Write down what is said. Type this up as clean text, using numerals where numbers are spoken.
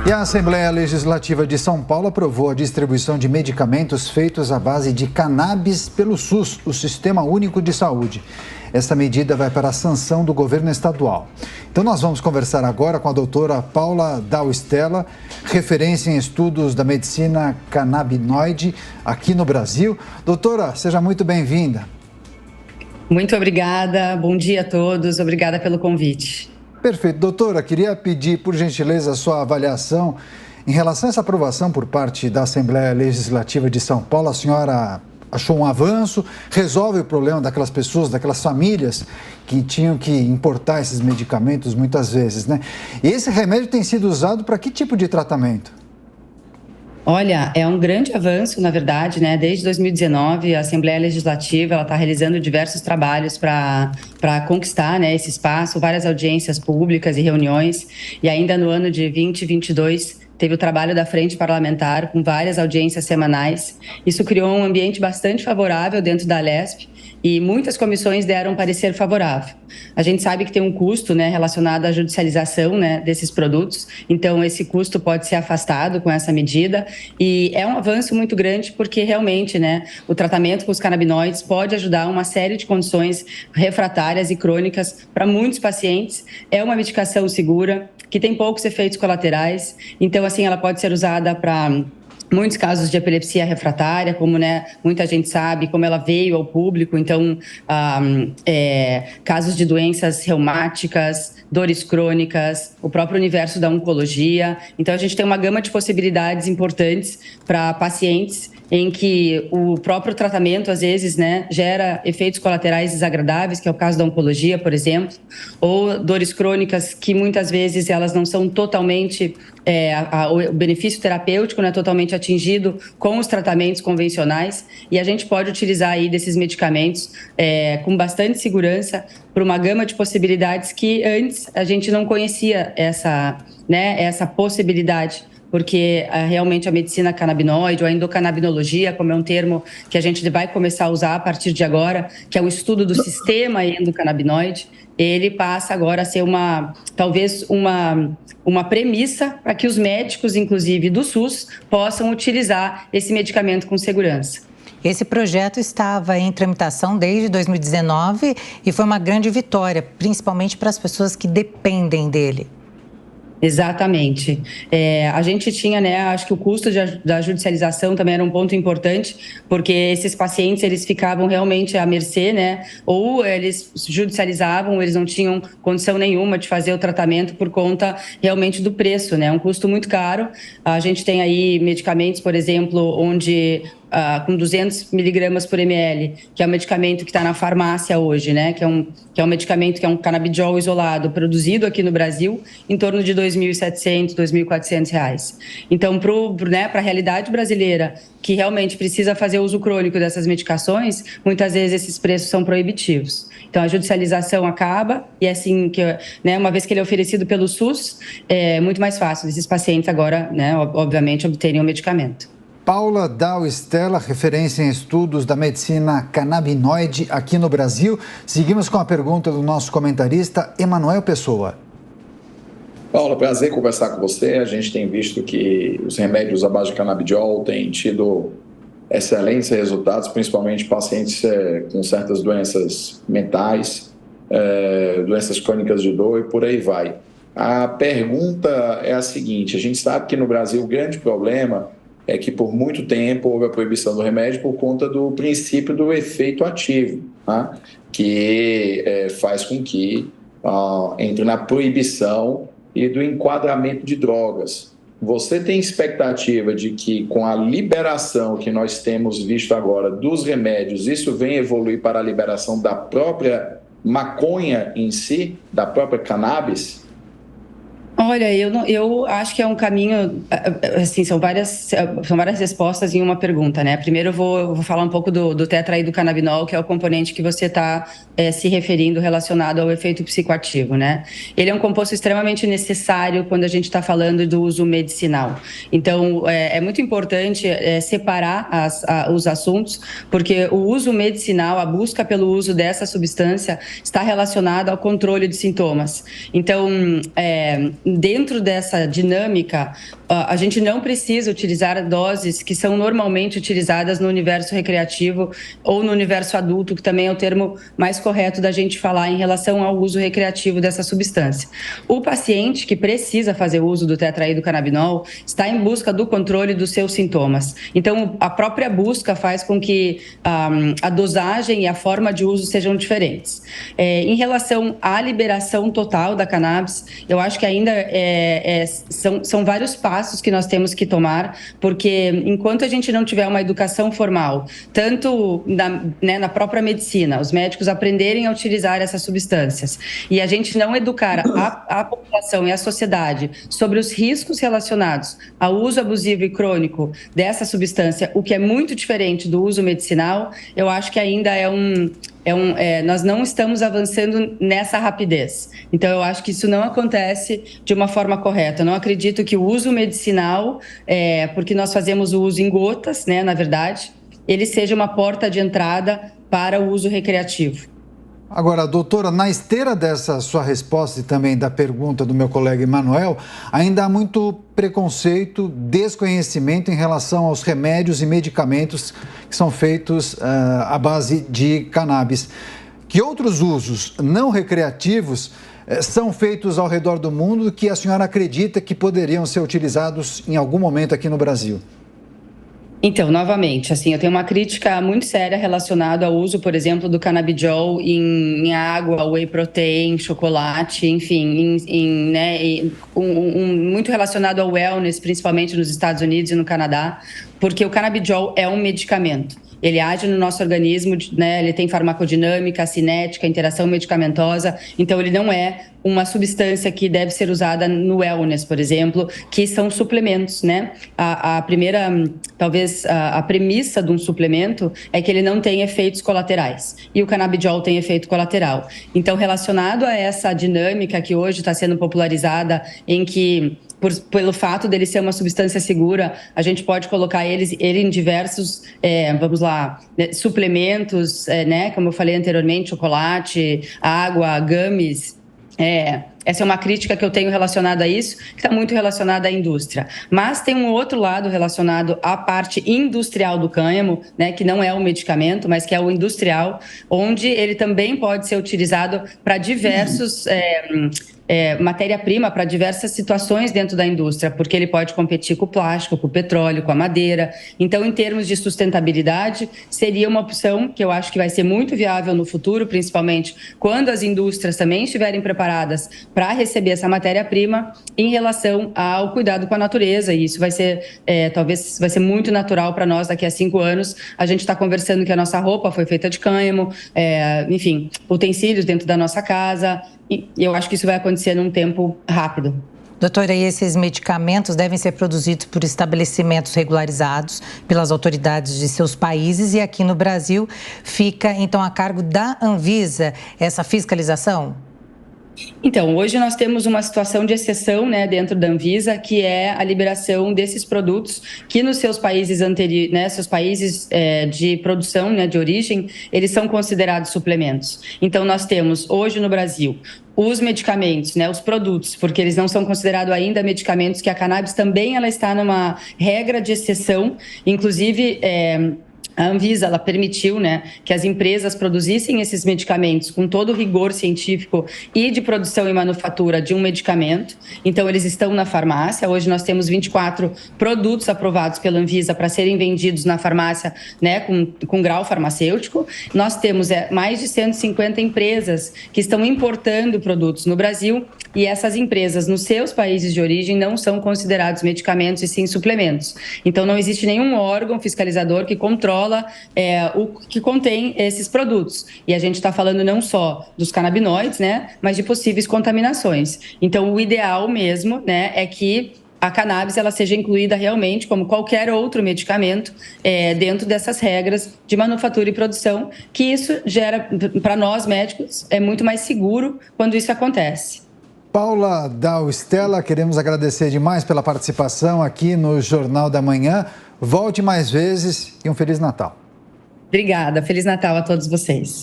E a Assembleia Legislativa de São Paulo aprovou a distribuição de medicamentos feitos à base de cannabis pelo SUS, o Sistema Único de Saúde. Essa medida vai para a sanção do governo estadual. Então nós vamos conversar agora com a doutora Paula Dal-Stella, referência em estudos da medicina canabinoide aqui no Brasil. Doutora, seja muito bem-vinda. Muito obrigada, bom dia a todos, obrigada pelo convite. Perfeito. Doutora, queria pedir, por gentileza, a sua avaliação em relação a essa aprovação por parte da Assembleia Legislativa de São Paulo. A senhora achou um avanço, resolve o problema daquelas pessoas, daquelas famílias que tinham que importar esses medicamentos muitas vezes, né? E esse remédio tem sido usado para que tipo de tratamento? Olha, é um grande avanço, na verdade, né? Desde 2019, a Assembleia Legislativa está realizando diversos trabalhos para conquistar, né, esse espaço, várias audiências públicas e reuniões. E ainda no ano de 2022, teve o trabalho da Frente Parlamentar, com várias audiências semanais. Isso criou um ambiente bastante favorável dentro da Alesp e muitas comissões deram parecer favorável. A gente sabe que tem um custo, né, relacionado à judicialização, né, desses produtos, então esse custo pode ser afastado com essa medida e é um avanço muito grande porque realmente, né, o tratamento com os canabinoides pode ajudar uma série de condições refratárias e crônicas para muitos pacientes. É uma medicação segura, que tem poucos efeitos colaterais, então assim ela pode ser usada para muitos casos de epilepsia refratária, como, né, muita gente sabe, como ela veio ao público, então casos de doenças reumáticas, dores crônicas, o próprio universo da oncologia. Então a gente tem uma gama de possibilidades importantes para pacientes em que o próprio tratamento, às vezes, né, gera efeitos colaterais desagradáveis, que é o caso da oncologia, por exemplo, ou dores crônicas que muitas vezes elas não são totalmente, o benefício terapêutico não é totalmente atingido com os tratamentos convencionais, e a gente pode utilizar aí desses medicamentos com bastante segurança para uma gama de possibilidades que antes a gente não conhecia essa possibilidade, porque realmente a medicina canabinoide ou a endocannabinologia, como é um termo que a gente vai começar a usar a partir de agora, que é o estudo do sistema endocannabinoide, ele passa agora a ser talvez uma premissa para que os médicos, inclusive do SUS, possam utilizar esse medicamento com segurança. Esse projeto estava em tramitação desde 2019 e foi uma grande vitória, principalmente para as pessoas que dependem dele. Exatamente. A gente tinha, né, acho que o custo da judicialização também era um ponto importante, porque esses pacientes, eles ficavam realmente à mercê, né, ou eles judicializavam, ou eles não tinham condição nenhuma de fazer o tratamento por conta realmente do preço, né, um custo muito caro. A gente tem aí medicamentos, por exemplo, onde com 200 miligramas por ml, que é um medicamento que está na farmácia hoje, né? Que é um medicamento que é um canabidiol isolado, produzido aqui no Brasil, em torno de R$ 2.700, R$ 2.400. Então, para a realidade brasileira, que realmente precisa fazer uso crônico dessas medicações, muitas vezes esses preços são proibitivos. Então, a judicialização acaba e é assim que, né, uma vez que ele é oferecido pelo SUS, é muito mais fácil esses pacientes agora, né, obviamente, obterem o medicamento. Paula Dal-Stella, referência em estudos da medicina canabinoide aqui no Brasil. Seguimos com a pergunta do nosso comentarista, Emanuel Pessoa. Paula, prazer conversar com você. A gente tem visto que os remédios à base de canabidiol têm tido excelentes resultados, principalmente pacientes com certas doenças mentais, doenças crônicas de dor e por aí vai. A pergunta é a seguinte: a gente sabe que no Brasil o grande problema é que por muito tempo houve a proibição do remédio por conta do princípio do efeito ativo, tá? Que faz com que entre na proibição e do enquadramento de drogas. Você tem expectativa de que com a liberação que nós temos visto agora dos remédios, isso venha evoluir para a liberação da própria maconha em si, da própria cannabis? Olha, eu acho que é um caminho, assim, são várias respostas em uma pergunta, né? Primeiro eu vou falar um pouco do tetraidrocannabinol, que é o componente que você está se referindo relacionado ao efeito psicoativo, né? Ele é um composto extremamente necessário quando a gente está falando do uso medicinal. Então, é muito importante separar os assuntos, porque o uso medicinal, a busca pelo uso dessa substância está relacionada ao controle de sintomas. Então, dentro dessa dinâmica, a gente não precisa utilizar doses que são normalmente utilizadas no universo recreativo ou no universo adulto, que também é o termo mais correto da gente falar em relação ao uso recreativo dessa substância. O paciente que precisa fazer uso do tetraidrocannabinol está em busca do controle dos seus sintomas. Então, a própria busca faz com que a dosagem e a forma de uso sejam diferentes. Em relação à liberação total da cannabis, eu acho que ainda são vários passos que nós temos que tomar, porque enquanto a gente não tiver uma educação formal, tanto na própria medicina, os médicos aprenderem a utilizar essas substâncias, e a gente não educar a população e a sociedade sobre os riscos relacionados ao uso abusivo e crônico dessa substância, o que é muito diferente do uso medicinal, eu acho que ainda nós não estamos avançando nessa rapidez. Então, eu acho que isso não acontece de uma forma correta. Eu não acredito que o uso medicinal, porque nós fazemos o uso em gotas, né, na verdade, ele seja uma porta de entrada para o uso recreativo. Agora, doutora, na esteira dessa sua resposta e também da pergunta do meu colega Emanuel, ainda há muito preconceito, desconhecimento em relação aos remédios e medicamentos que são feitos à base de cannabis. Que outros usos não recreativos são feitos ao redor do mundo que a senhora acredita que poderiam ser utilizados em algum momento aqui no Brasil? Então, novamente, assim, eu tenho uma crítica muito séria relacionada ao uso, por exemplo, do canabidiol em água, whey protein, chocolate, enfim, muito relacionado ao wellness, principalmente nos Estados Unidos e no Canadá, porque o canabidiol é um medicamento. Ele age no nosso organismo, né? Ele tem farmacodinâmica, cinética, interação medicamentosa, então ele não é uma substância que deve ser usada no wellness, por exemplo, que são suplementos, né? A primeira, talvez, a premissa de um suplemento é que ele não tem efeitos colaterais, e o canabidiol tem efeito colateral. Então, relacionado a essa dinâmica que hoje está sendo popularizada, em que pelo fato dele ser uma substância segura, a gente pode colocar ele em diversos, suplementos, né? Como eu falei anteriormente, chocolate, água, gummies. Essa é uma crítica que eu tenho relacionada a isso, que está muito relacionada à indústria. Mas tem um outro lado relacionado à parte industrial do cânhamo, né, que não é o medicamento, mas que é o industrial, onde ele também pode ser utilizado para diversos... matéria-prima para diversas situações dentro da indústria, porque ele pode competir com o plástico, com o petróleo, com a madeira. Então, em termos de sustentabilidade, seria uma opção que eu acho que vai ser muito viável no futuro, principalmente quando as indústrias também estiverem preparadas para receber essa matéria-prima em relação ao cuidado com a natureza. E isso vai ser, talvez, vai ser muito natural para nós daqui a 5 anos. A gente está conversando que a nossa roupa foi feita de cânhamo, enfim, utensílios dentro da nossa casa. E eu acho que isso vai acontecer num tempo rápido. Doutora, e esses medicamentos devem ser produzidos por estabelecimentos regularizados pelas autoridades de seus países, e aqui no Brasil fica, então, a cargo da Anvisa essa fiscalização? Então, hoje nós temos uma situação de exceção, né, dentro da Anvisa, que é a liberação desses produtos que nos seus países seus países de produção, né, de origem, eles são considerados suplementos. Então, nós temos hoje no Brasil os medicamentos, né, os produtos, porque eles não são considerados ainda medicamentos, que a cannabis também ela está numa regra de exceção, inclusive... A Anvisa, ela permitiu, né, que as empresas produzissem esses medicamentos com todo o rigor científico e de produção e manufatura de um medicamento. Então, eles estão na farmácia. Hoje nós temos 24 produtos aprovados pela Anvisa para serem vendidos na farmácia, né, com grau farmacêutico. Nós temos mais de 150 empresas que estão importando produtos no Brasil, e essas empresas, nos seus países de origem, não são considerados medicamentos e sim suplementos. Então, não existe nenhum órgão fiscalizador que controla o que contém esses produtos. E a gente está falando não só dos canabinoides, né, mas de possíveis contaminações. Então, o ideal mesmo, né, é que a cannabis ela seja incluída realmente como qualquer outro medicamento dentro dessas regras de manufatura e produção, que isso gera, para nós médicos, é muito mais seguro quando isso acontece. Paula Dal Stella, queremos agradecer demais pela participação aqui no Jornal da Manhã. Volte mais vezes e um Feliz Natal. Obrigada. Feliz Natal a todos vocês.